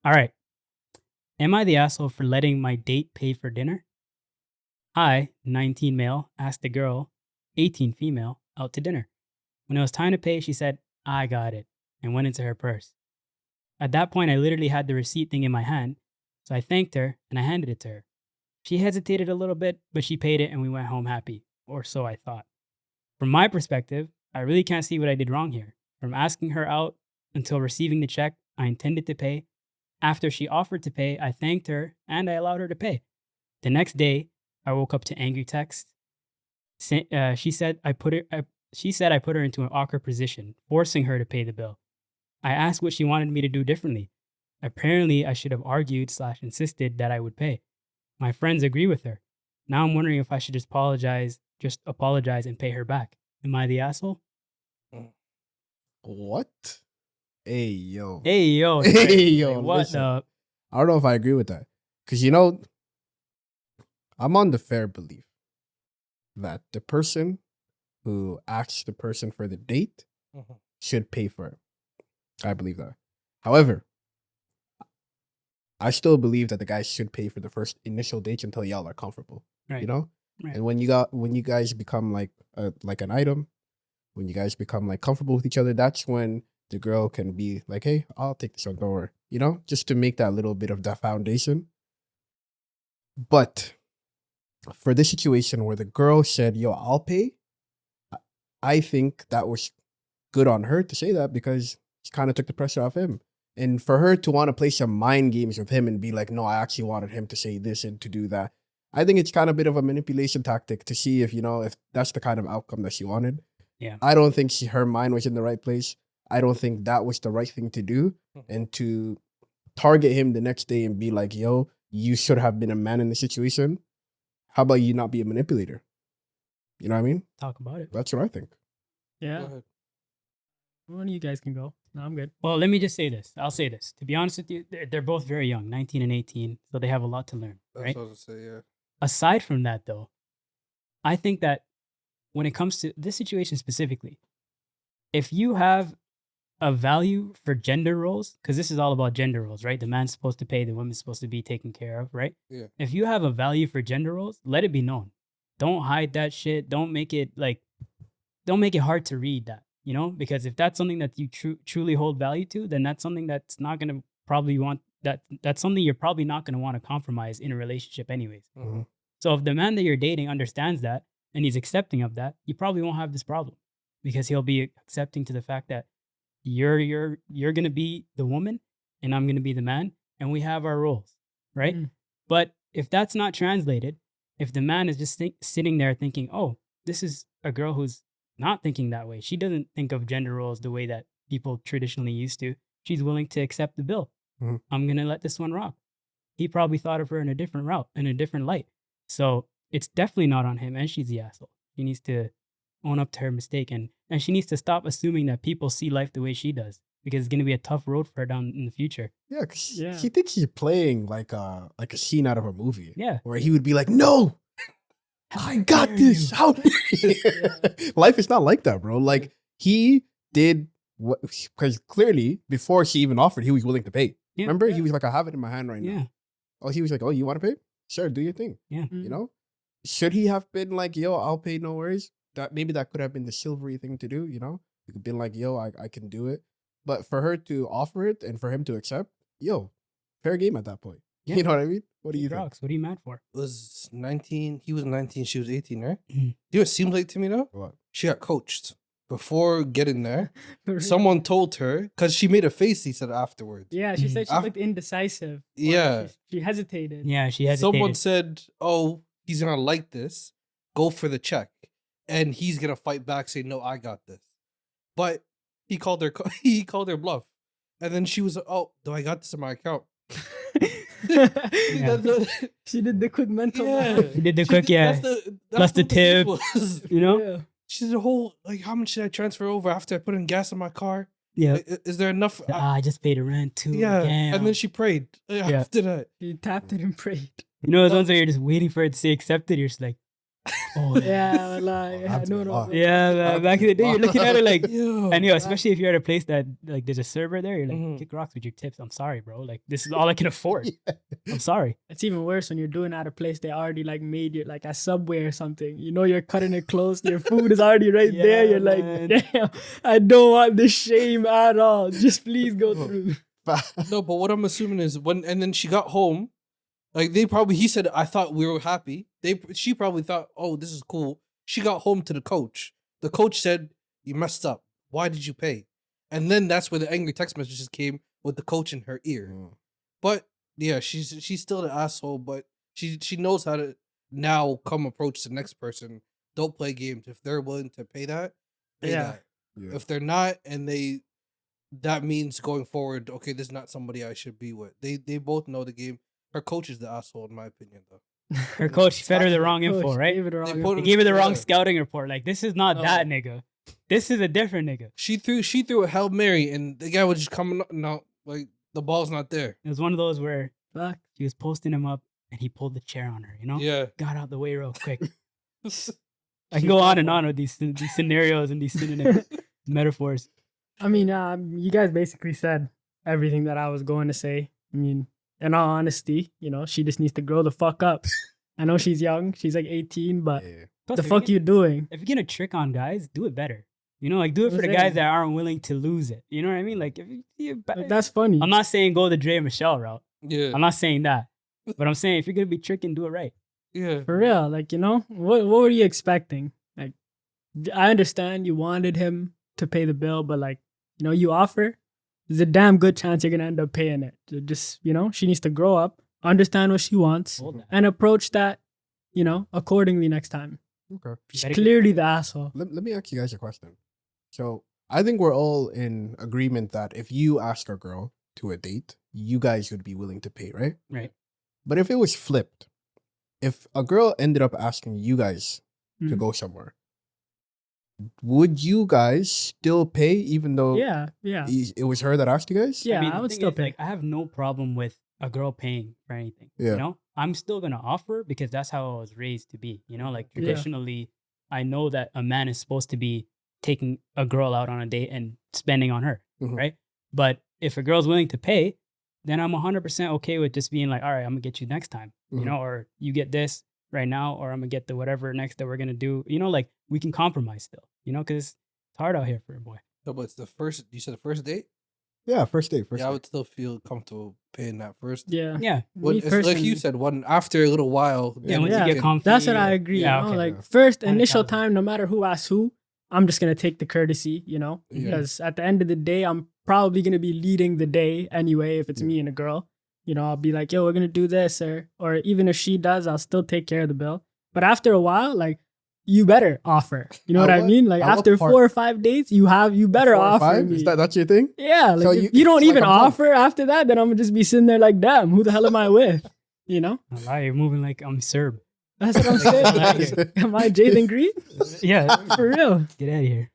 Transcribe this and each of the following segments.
All right. Am I the asshole for letting my date pay for dinner? I, 19 male, asked the girl, 18 female, out to dinner. When it was time to pay, she said, I got it, and went into her purse. At that point, I literally had the receipt thing in my hand, so I thanked her and I handed it to her. She hesitated a little bit, but she paid it and we went home happy, or so I thought. From my perspective, I really can't see what I did wrong here. From asking her out until receiving the check, I intended to pay. After she offered to pay, I thanked her and I allowed her to pay. The next day, I woke up to angry texts. She said I put her into an awkward position, forcing her to pay the bill. I asked what she wanted me to do differently. Apparently, I should have argued / insisted that I would pay. My friends agree with her. Now I'm wondering if I should just apologize and pay her back. Am I the asshole? What? Hey, yo. Hey, yo. Hey, yo. What Listen, the? I don't know if I agree with that. Because, I'm on the fair belief that the person who asks the person for the date should pay for it. I believe that. However, I still believe that the guy should pay for the first initial dates until y'all are comfortable. Right. Right. And when you guys become like an item, when you guys become like comfortable with each other, that's when the girl can be like, hey, I'll take this one, don't worry. Just to make that little bit of that foundation. But for this situation where the girl said, yo, I'll pay, I think that was good on her to say that because she kind of took the pressure off him. And for her to want to play some mind games with him and be like, no, I actually wanted him to say this and to do that. I think it's kind of a bit of a manipulation tactic to see if that's the kind of outcome that she wanted. Yeah. I don't think her mind was in the right place. I don't think that was the right thing to do. And to target him the next day and be like, yo, you should have been a man in the situation. How about you not be a manipulator? You know what I mean? Talk about it. That's what I think. Yeah. One of you guys can go. No, I'm good. Well, let me just say this. I'll say this. To be honest with you, they're both very young, 19 and 18, so they have a lot to learn, right? That's what I was gonna say, yeah. Aside from that, though, I think that when it comes to this situation specifically, if you have a value for gender roles, because this is all about gender roles, right? The man's supposed to pay, the woman's supposed to be taken care of, right? Yeah. If you have a value for gender roles, let it be known. Don't hide that shit. Don't make it hard to read that, because if that's something that you truly hold value to, then that's something that's not going to probably want that's something you're probably not going to want to compromise in a relationship anyways. Mm-hmm. So if the man that you're dating understands that and he's accepting of that, you probably won't have this problem because he'll be accepting to the fact that you're going to be the woman and I'm going to be the man and we have our roles, right? But if that's not translated, if the man is just sitting there thinking, oh, this is a girl who's not thinking that way. She doesn't think of gender roles the way that people traditionally used to. She's willing to accept the bill. I'm going to let this one rock. He probably thought of her in a different route, in a different light. So it's definitely not on him, and she's the asshole. She needs to own up to her mistake, and she needs to stop assuming that people see life the way she does, because it's going to be a tough road for her down in the future. Yeah, because she thinks he's playing like a scene out of a movie. Yeah. Where he would be like, no, I got this. How Life is not like that, bro. Like, he did what, because clearly before she even offered, he was willing to pay. Yeah. Remember? He was like, I have it in my hand right now. Yeah. Oh, he was like, oh, you want to pay? Sure, do your thing. Yeah. Should he have been like, yo, I'll pay, no worries? Maybe that could have been the chivalry thing to do, You could have been like, yo, I can do it. But for her to offer it and for him to accept, yo, fair game at that point. Yeah. You know what I mean? What do you think? What are you mad for? He was 19, she was 18, right? Mhm. Do you know what it seems like to me though? What? She got coached. Before getting there, someone told her, because she made a face, he said afterwards. Yeah, she said she looked indecisive. Yeah. She hesitated. Yeah, she hesitated. Someone said, oh, he's going to like this. Go for the check. And he's going to fight back, say, no, I got this. But he called her bluff. And then she was like, oh, do I got this in my account? She did the quick mental. She did the quick, plus the tip, Yeah. She did a whole, like, how much should I transfer over after I put in gas in my car? Yeah. Like, is there enough? I just paid the rent too. Yeah. Damn. And then she prayed after that. She tapped it and prayed. those ones where you're just waiting for it to say accepted. You're just like, Oh Yeah, like, yeah, That's a no. lot. Yeah, man, back in the day, you're looking at it like, Yo. and especially if you're at a place that like there's a server there, you're like, Mhm. kick rocks with your tips. I'm sorry, bro. Like this is all I can afford. I'm sorry. It's even worse when you're doing at a place they already like made you like a Subway or something. You know you're cutting it close. Your food is already right there. Yeah, You're like, man. damn, I don't want this shame at all. Just please go through. No, but what I'm assuming is and then she got home, like he said, I thought we were happy. She probably thought, oh, this is cool. She got home to the coach. The coach said, you messed up. Why did you pay? And then that's where the angry text messages came with the coach in her ear. But yeah, she's still the asshole, but she knows how to now come approach the next person. Don't play games. If they're willing to pay that, pay Yeah. that. Yeah. If they're not, and that means going forward, okay, this is not somebody I should be with. They both know the game. Her coach is the asshole, in my opinion, though. Her coach fed her the wrong info, Coach right? gave it the They wrong put info. He gave her the wrong Yeah. scouting report. Like this is not Oh. that nigga. This is a different nigga. She threw a Hail Mary, and the guy was just coming up. No, like the ball's not there. It was one of those where Fuck. she was posting him up and he pulled the chair on her. You know, Yeah. got out the way real quick. I can go on and on with these scenarios and these synonyms, metaphors. I mean, you guys basically said everything that I was going to say. I mean, in all honesty, you know, she just needs to grow the fuck up. I know she's young. She's like 18, but Yeah. Plus, the if fuck you're you doing? if you're gonna trick on guys, do it better. You know, like do it I'm for the saying. guys that aren't willing to lose it. You know what I mean? Like if you, Like, that's funny. I'm not saying go the Dre and Michelle route. Yeah. I'm not saying that, but I'm saying if you're gonna be tricking, do it right. Yeah. For real, like, you know, what were you expecting? Like, I understand you wanted him to pay the bill, but like, you know, you offer, there's a damn good chance you're gonna end up paying it. So just, you know, she needs to grow up, understand what she wants, Hold that. and approach that, you know, accordingly next time. Okay. She's Better- clearly the asshole. Let me ask you guys a question. So I think we're all in agreement that if you ask a girl to a date, you guys would be willing to pay, right? Right. But if it was flipped, if a girl ended up asking you guys to Mhm. go somewhere, would you guys still pay even though Yeah, yeah. it was her that asked you guys? Yeah, mean, I the would thing still is, pay. Like, I have no problem with a girl paying for anything. Yeah. You know, I'm still gonna offer because that's how I was raised to be. You know, like Yeah. traditionally, I know that a man is supposed to be taking a girl out on a date and spending on her, Mhm. right? But if a girl's willing to pay, then I'm 100% okay with just being like, all right, I'm gonna get you next time, Mhm. you know, or you get this right now, or I'm gonna get the whatever next that we're gonna do. You know, like we can compromise still, you know, because it's hard out here for a boy. No, but it's you said the first date? Yeah, first date. First Yeah, I date. would still feel comfortable paying that first. Yeah. Yeah. Me It's like personally. you said, after a little while. Yeah, then once Yeah. you get comfy. That's what I agree. Yeah, you know? okay. Like Yeah. first initial 100,000. time, no matter who asks who, I'm just gonna take the courtesy, you know, Yeah. because at the end of the day, I'm probably gonna be leading the day anyway. If it's Yeah. me and a girl, you know, I'll be like, "Yo, we're gonna do this," or even if she does, I'll still take care of the bill. But after a while, like, you better offer. You know At what I what- mean? Like at what after part? 4 or 5 dates, you better 4 or offer 5? me. Is that's your thing? Yeah, like So if you- you don't it's like even a month. offer after that, then I'm gonna just be sitting there like, damn, who the hell am I with? You know? I lie, you're moving like I'm Serb. That's what I'm saying. Like, am I Jayden Green? Yeah, For real. get out of here.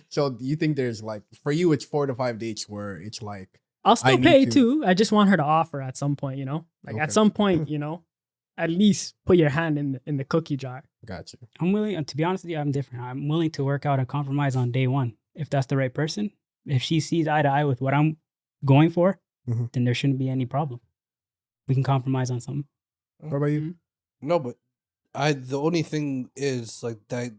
So do you think there's like for you it's 4 to 5 dates where it's like I'll still need pay to- too. I just want her to offer at some point, you know? Like Okay. at some point, you know, at least put your hand in the cookie jar. gotcha. I'm willing, to be honest with you, I'm different. I'm willing to work out a compromise on day one if that's the right person. If she sees eye to eye with what I'm going for, Mhm. then there shouldn't be any problem. We can compromise on something. What about you? No, but the only thing is like that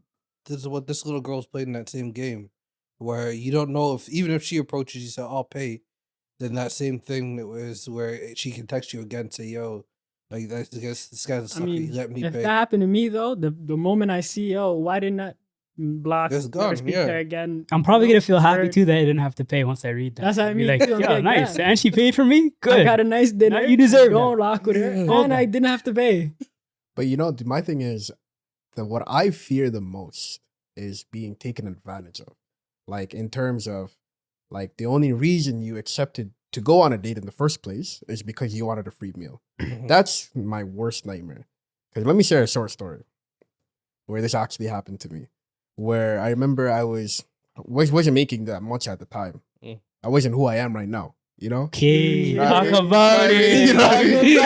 this is what this little girl's playing that same game where you don't know if even if she approaches you say I'll pay, then that same thing that was where she can text you again and say, yo, like that's because this guy's a I sucker, mean, he let me if pay. that happened to me though, the moment I see, oh, why didn't I block, It's never gone, speak yeah. to her again? I'm probably you know, gonna feel happy or too that I didn't have to pay once I read that. That's what I I'll be mean, like, too. I'm yo, like, nice. yeah. And she paid for me? I Good. got a nice dinner. you deserve Don't that. rock with her. Yeah. Hold And I that. didn't have to pay. But you know, my thing is that what I fear the most is being taken advantage of. Like in terms of like the only reason you accepted to go on a date in the first place is because you wanted a free meal. Mhm. That's my worst nightmare. Because let me share a short story where this actually happened to me. Where I remember I wasn't making that much at the time. Mm. I wasn't who I am right now. You know? Okay, Right. talk about it. You know what I mean?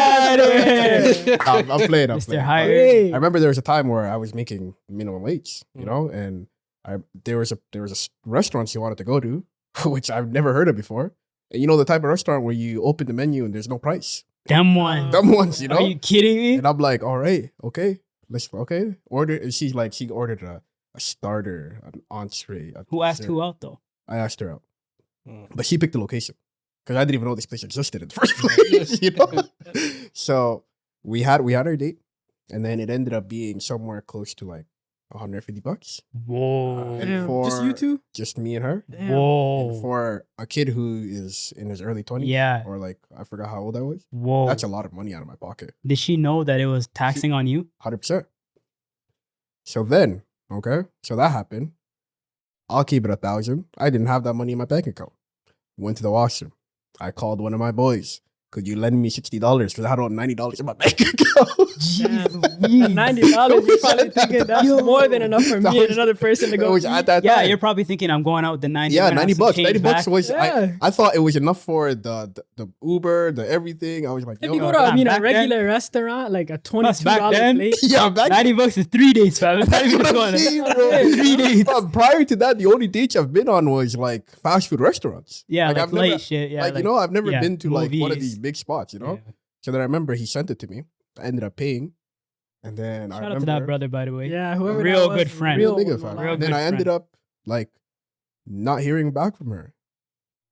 Talk about it. I'm playing. Mr. Hire. Hey. I remember there was a time where I was making minimum wage, you Mm. know, and there was a restaurant she wanted to go to, which I've never heard of before. And you know the type of restaurant where you open the menu and there's no price. Them one. Them ones, you know. Are you kidding me? And I'm like, all right, okay, order. And she's like, she ordered a starter, an entree. Who asked who out though? I asked her out, Mm. but she picked the location because I didn't even know this place existed in the first place. You know. So we had our date, and then it ended up being somewhere close to like $150. Whoa. And Damn, just you for- two? Just me and her. Damn. Whoa. And for a kid who is in his early 20s, Yeah. or like I forgot how old I was, Whoa. that's a lot of money out of my pocket. Did she know that it was taxing on you? 100%. So then, okay, so that happened. I'll keep it 1,000. I didn't have that money in my bank account. Went to the washroom. I called one of my boys. Could you lend me $60? Because I don't have $90 in my bank account. Damn. Jeez. At $90, you're probably thinking that's Yo. more than enough for That me and was- another person to It go. was at that Yeah, time. you're probably thinking I'm going out with the 90. Yeah, I'm gonna have $90 some bucks. change 90 bucks back. was Yeah. I thought it was enough for the Uber, the everything. I was like, If yo, you go no, to back a then- regular restaurant, like a $22 back then- plate. yeah, back 90 bucks is 3 days, fam. It's not even That's what going I'm saying, to bro. 3 days. But prior to that, the only dates I've been on was like fast food restaurants. Yeah, like I've late never, shit. Yeah, like, you know, I've never yeah, been to like one of movies. these big spots, you know. Yeah. So then I remember he sent it to me. I ended up paying, and then I Shout out remember to that brother, by the way. Yeah, whoever Real that was, good friend. real nigga, one, fam. Real And then good I ended friend. up like not hearing back from her.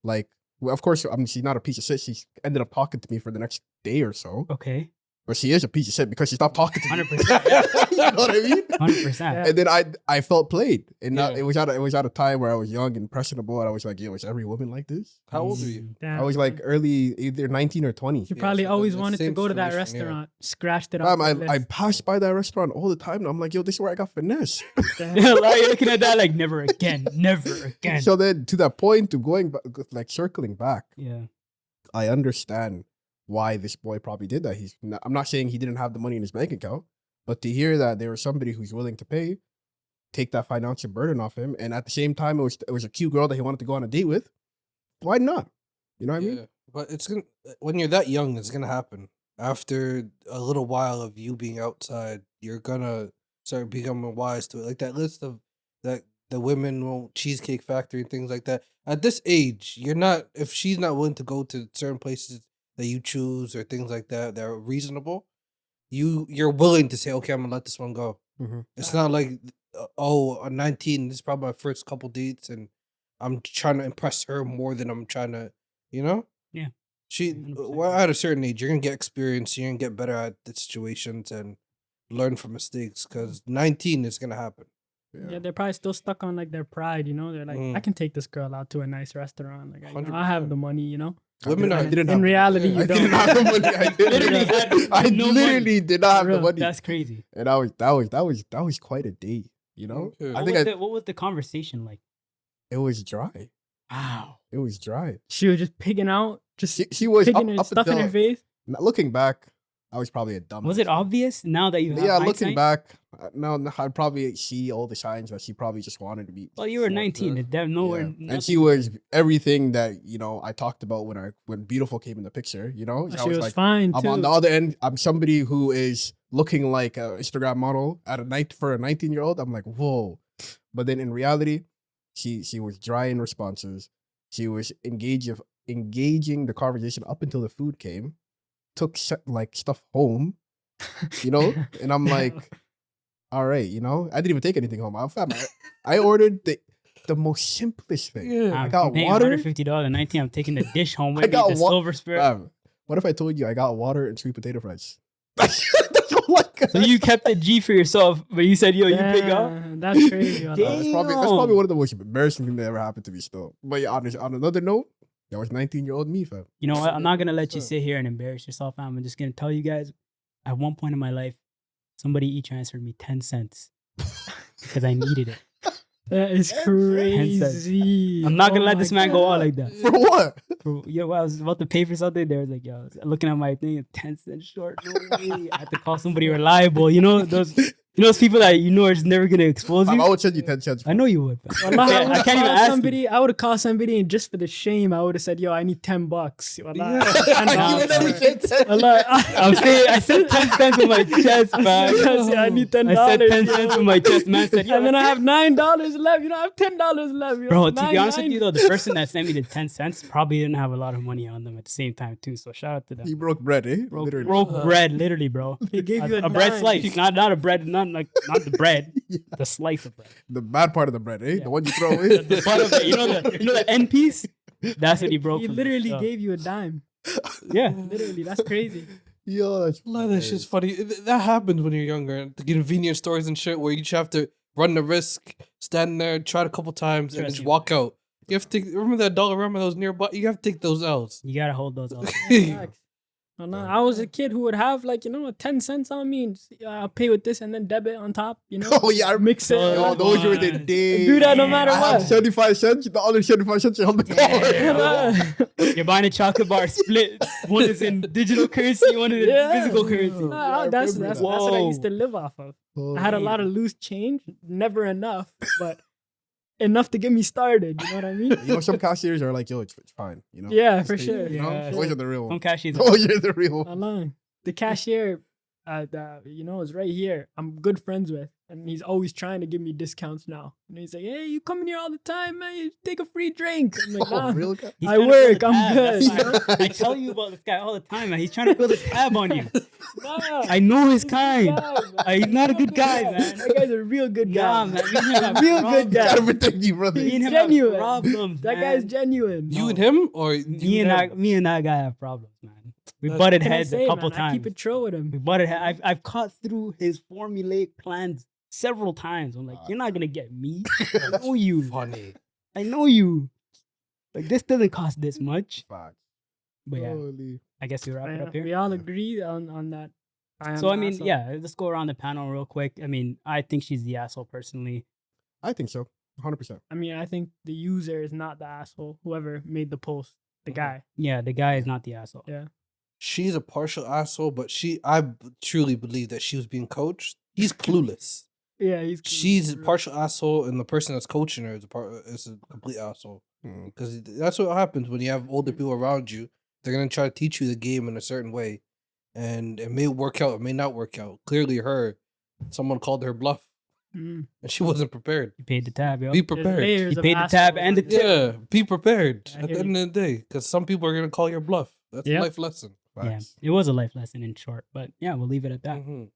Like, well, of course, I mean, she's not a piece of shit. She ended up talking to me for the next day or so. Okay. But she is a piece of shit because she stopped talking to me. 100%. You know what I mean? 100%. Yeah. And then I felt played, and Yeah. it was at a time where I was young and impressionable, and I was like, yo, is every woman like this? How old are you? Damn. I was like early, either 19 or 20. You Yeah, probably so always the wanted to same go to that situation, yeah. restaurant. Scratched it off. Fam, the I list. passed by that restaurant all the time, and I'm like, yo, this is where I got finesse. Damn. Like, you're looking at that like never again. Never again. So then, to that point, to going back, like circling back, Yeah. I understand why this boy probably did that. I'm not saying he didn't have the money in his bank account, but to hear that there was somebody who's willing to pay, take that financial burden off him, and at the same time, it was a cute girl that he wanted to go on a date with. Why not? You know what I mean? Yeah, but it's gonna when you're that young, it's gonna happen. After a little while of you being outside, you're gonna start becoming wise to it. Like that list of that the women won't Cheesecake Factory and things like that. At this age, you're not if she's not willing to go to certain places that you choose or things like that that are reasonable, you're willing to say, okay, I'm gonna let this one go. Mhm. It's not like oh, I'm 19, this is probably my first couple dates and I'm trying to impress her more than I'm trying to, you know? Yeah. She 100%. well, at a certain age, you're gonna get experience, you're gonna get better at the situations and learn from mistakes because 19 is gonna happen. Yeah, they're probably still stuck on like their pride, you know. They're like, Mm. I can take this girl out to a nice restaurant. Like, I have 100%. the money, you know. Women I are didn't In have reality, yeah, you I don't. didn't have the money. I Literally had no money. literally did not have the Real. money. That's crazy. And that was quite a day. You know, Okay. I What think was, what was the conversation like? it was dry. Wow. It was dry. She was just picking out, just She was picking her up stuff in until her face. looking back. I was probably a dumb. Was it obvious now that you have Yeah, hindsight? looking back, no, I'd probably see all the signs that she probably just wanted to be. Well, you were for 19. good. There's nowhere. Yeah. And she was everything that I talked about when Beautiful came in the picture. You know, She was fine I'm too. on the other end. I'm somebody who is looking like an Instagram model at a night for a 19-year-old. I'm like, whoa. But then in reality, she was dry in responses. She was engaging the conversation up until the food came. Took like stuff home, and I'm like, all right, I didn't even take anything home. I ordered the most simplest thing. Yeah. I I'm got paying water. $150 and 19. I'm taking the dish home with I me, got the silver spoon. Fam, what if I told you I got water and sweet potato fries? That's all I got. So you kept the G for yourself, but you said, yo, you pick up? Damn, That's crazy. I Damn. thought. That's probably one of the most embarrassing things that ever happened to me still. But yeah, on another note, that was 19-year-old me, fam. You know what? I'm not going to let you Sure. sit here and embarrass yourself, fam. I'm just going to tell you guys, at one point in my life, somebody e-transferred me 10 cents because I needed it. That is crazy. I'm not going to Oh let my this man go God. out like that. For what? I was about to pay for something. There was like, yo, I was looking at my thing, 10 cents short. No way. I had to call somebody reliable. You know, those You know those people that you know are just never gonna expose I you. would send you 10 cents. I know you would. Wallah, Yeah, I can't even ask you. I would have called somebody, and just for the shame, I would have said, "Yo, I need $10." Wallah, You would never say 10. Wallah, I'm saying I said 10 cents with my chest, man. Yeah, I need $10. I said 10 cents with my chest, man. Said, And then I have $9 left. I have $10 left. bro, to be honest with you though, the person that sent me the 10 cents probably didn't have a lot of money on them at the same time too. So shout out to them. He broke bread, eh? Broke Literally. bread, literally, bro. He gave you a bread dime. slice, not a bread, not the bread, the slice of bread. The bad part of the bread, eh? Yeah. The one you throw away. The butt of it, you know the end piece. That's what he broke. He from literally so, gave you a dime. yeah. Literally, that's crazy. Yo, that's That shit's funny. That happens when you're younger. The convenience stores and shit where you just have to run the risk, stand there, try it a couple times, and Trust just you. walk out. You have to remember that dollar ramen that was nearby. You have to take those L's. You gotta hold those out. Facts. Well, no, I was a kid who would have 10 cents on me, and I'll pay with this and then debit on top. Oh, yeah. I Mix it. Yo, those were the God. days. Do that no matter I have what. 75 cents. The other 75 cents are on the card. You're buying a chocolate bar split. One is in digital currency, one is in Yeah. physical currency. Nah, I that's remember what I that. used to live off of. Oh, I had a lot of loose change, never enough, but enough to get me started. You know what I mean? You know, some cashiers are like, yo, it's fine. You know? Yeah, Just for take sure. it, You know? Yeah. Those are the real Some ones. cashiers. Those are the real ones. Alone. The cashier, is right here. I'm good friends with, and he's always trying to give me discounts now. And he's like, "Hey, you come in here all the time, man. You take a free drink." I'm like, Oh, "Nah, real guy? He's I trying to work, build a I'm tab. That's good." why I tell you about this guy all the time, man. He's trying to build a tab on you. nah." I know his He's kind. a good guy, man. He's not a Real good guy, guy. man. That guy's a real good guy. Yeah, man. Me and him have Real good guy. Gotta protect you, brother. Me and him Genuine. have problems, That man. guy's genuine. You and him, or Me and that guy have problems, man. We That's- butted What can I heads say, a couple man? I keep times. it true with We him. butted heads. I've caught through his formulaic plans several times. I'm like, you're not gonna get me. I know you. funny. I know you. Like this doesn't cost this much. Facts. But yeah, Holy. I guess we wrap it up here. We all agree on that. So I mean, yeah, let's go around the panel real quick. I mean, I think she's the asshole personally. I think so. 100%. I mean, I think the user is not the asshole. Whoever made the post, the guy. Yeah, the guy is not the asshole. Yeah. She's a partial asshole, but truly believe that she was being coached. He's clueless. Yeah, he's. She's a partial asshole, and the person that's coaching her is a complete asshole. Because that's what happens when you have older people around you. They're gonna try to teach you the game in a certain way, and it may work out, it may not work out. Clearly, someone called her bluff, Mm. and she wasn't prepared. You paid the tab, yo. Be There's prepared. layers You of paid the tab assholes and the on tip. there. Yeah, be prepared I at the hear end of the day, because some people are gonna call your bluff. That's Yep. a life lesson. Yeah, Facts. it was a life lesson in short, but yeah, we'll leave it at that. Mhm.